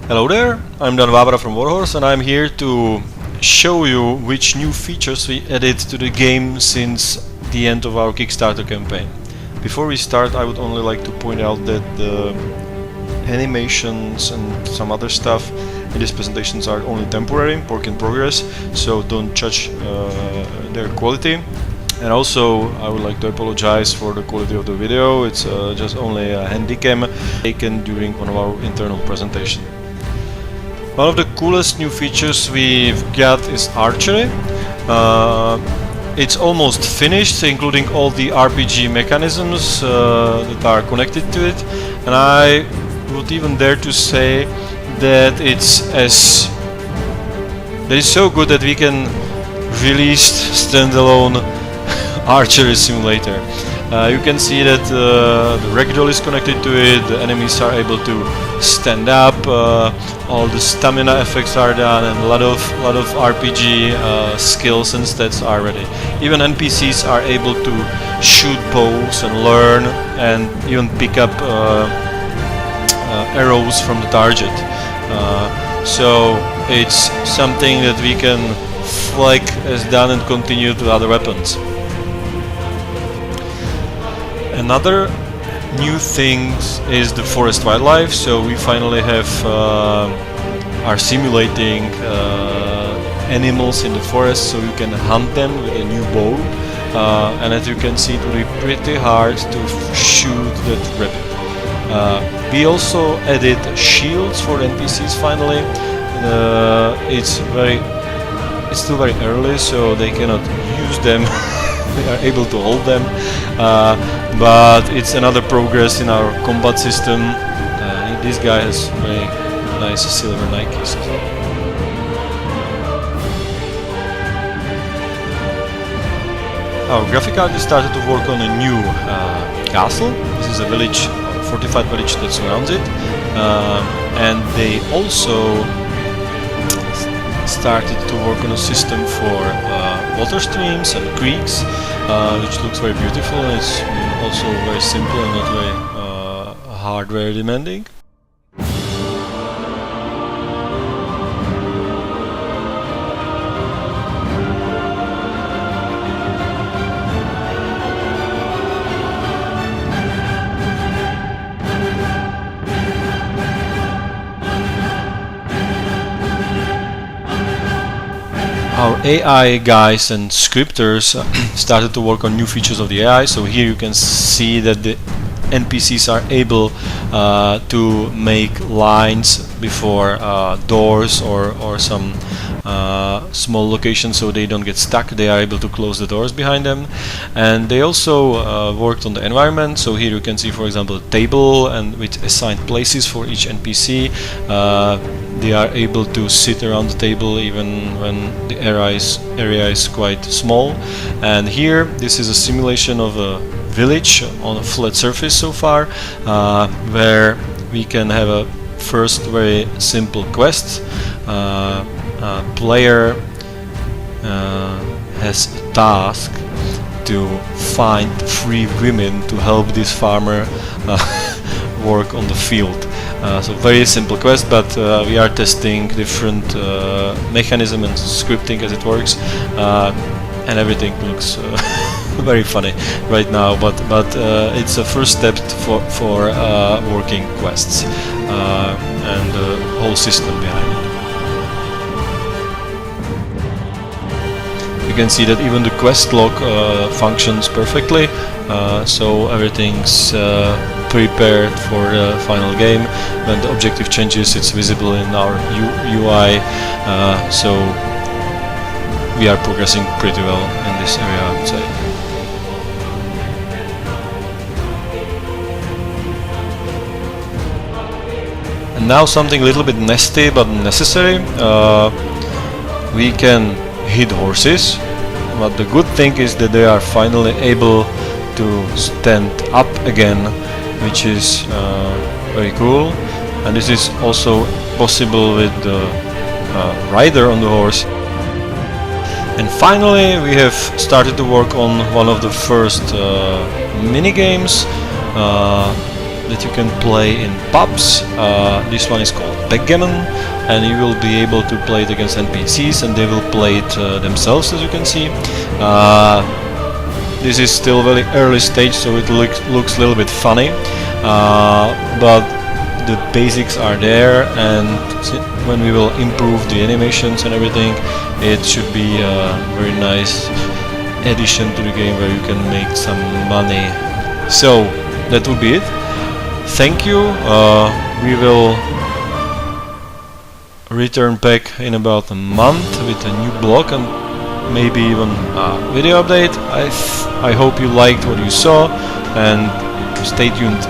Hello there, I'm Dan Wabra from Warhorse, and I'm here to show you which new features we added to the game since the end of our Kickstarter campaign. Before we start, I would only like to point out that the animations and some other stuff in these presentations are only temporary, work in progress, so don't judge their quality. And also, I would like to apologize for the quality of the video. It's just only a handycam taken during one of our internal presentations. One of the coolest new features we've got is archery. It's almost finished, including all the RPG mechanisms that are connected to it, and I would even dare to say that it's so good that we can release standalone archery simulator. You can see that the ragdoll is connected to it, the enemies are able to stand up, all the stamina effects are done, and a lot of RPG skills and stats are ready. Even NPCs are able to shoot bows and learn and even pick up arrows from the target. So it's something that we can flag as done and continue to other weapons. Another new thing is the forest wildlife. So we finally are simulating animals in the forest, so you can hunt them with a new bow. And as you can see, it will be pretty hard to shoot that rabbit. We also added shields for NPCs finally. It's still very early, so they cannot use them. They are able to hold them, but it's another progress in our combat system. This guy has very nice silver Nikes. Our graphic artist started to work on a new castle. This is a village, fortified village that surrounds it, and they also started to work on a system for water streams and creeks, which looks very beautiful, and it's also very simple and not very hardware demanding. Our AI guys and scripters started to work on new features of the AI. So here you can see that the NPCs are able to make lines before doors or some small locations, so they don't get stuck. They are able to close the doors behind them. And they also worked on the environment. So here you can see, for example, a table and with assigned places for each NPC. They are able to sit around the table even when the area is quite small. And here, this is a simulation of a village on a flat surface so far, where we can have a first very simple quest. Player has a task to find 3 women to help this farmer work on the field. So very simple quest, but we are testing different mechanism and scripting as it works, and everything looks very funny right now. But it's a first step for working quests and the whole system behind it. You can see that even the quest log functions perfectly, so everything's prepared for the final game. When the objective changes, it's visible in our UI, so we are progressing pretty well in this area, I would say. And now something a little bit nasty but necessary. We can hit horses, but the good thing is that they are finally able to stand up again, which is very cool. And this is also possible with the rider on the horse. And finally, we have started to work on one of the first mini games. that you can play in pubs. This one is called backgammon, and you will be able to play it against NPCs, and they will play it themselves, as you can see. This is still very early stage, so it looks a little bit funny, but the basics are there, and when we will improve the animations and everything, it should be a very nice addition to the game where you can make some money. So that would be it. Thank you. We will return back in about a month with a new blog and maybe even a video update. I hope you liked what you saw, and stay tuned.